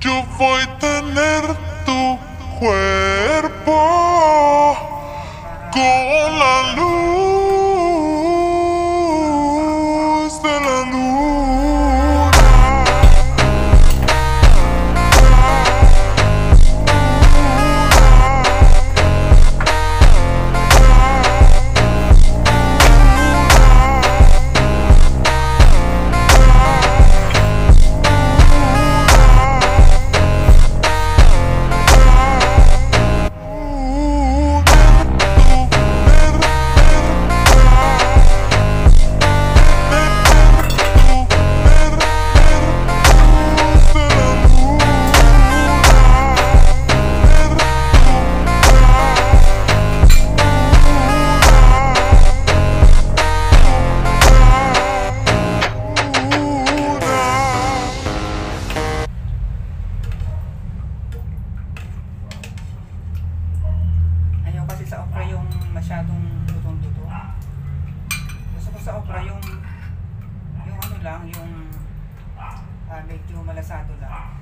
Yo voy a tener tu cuerpo con la luz de la luna. Kasi sa opera yung masyadong lutong-luto. Gusto ko sa opera yung ano lang, yung medyo malasado lang.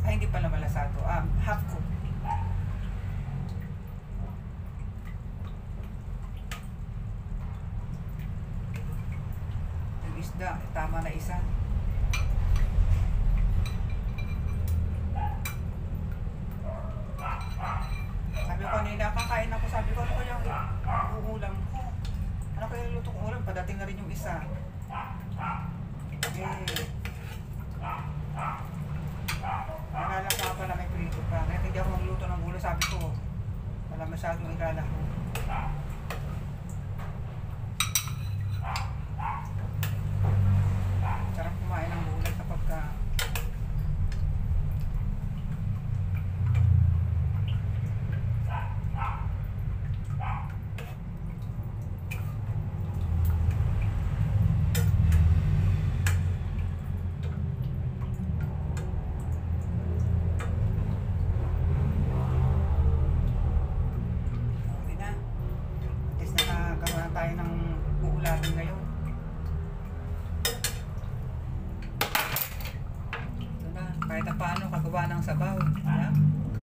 Ay, hindi pala malasado. Half cook. Yung isda, tama na isa. Sabi ko kanina, kakain ako, sabi ko, ano kaya uulam ko? Ano kaya luto kong ulam? Padating na rin yung isa. Nalala ko pala may prito pa. Kaya hindi ako magluto ng ulo, sabi ko, wala masyadong ilala ko. Sarap kumain ng gulay kapag tayo ng uulamin ngayon. Ito na, kahit na paano kagawa ng sabaw. Yeah?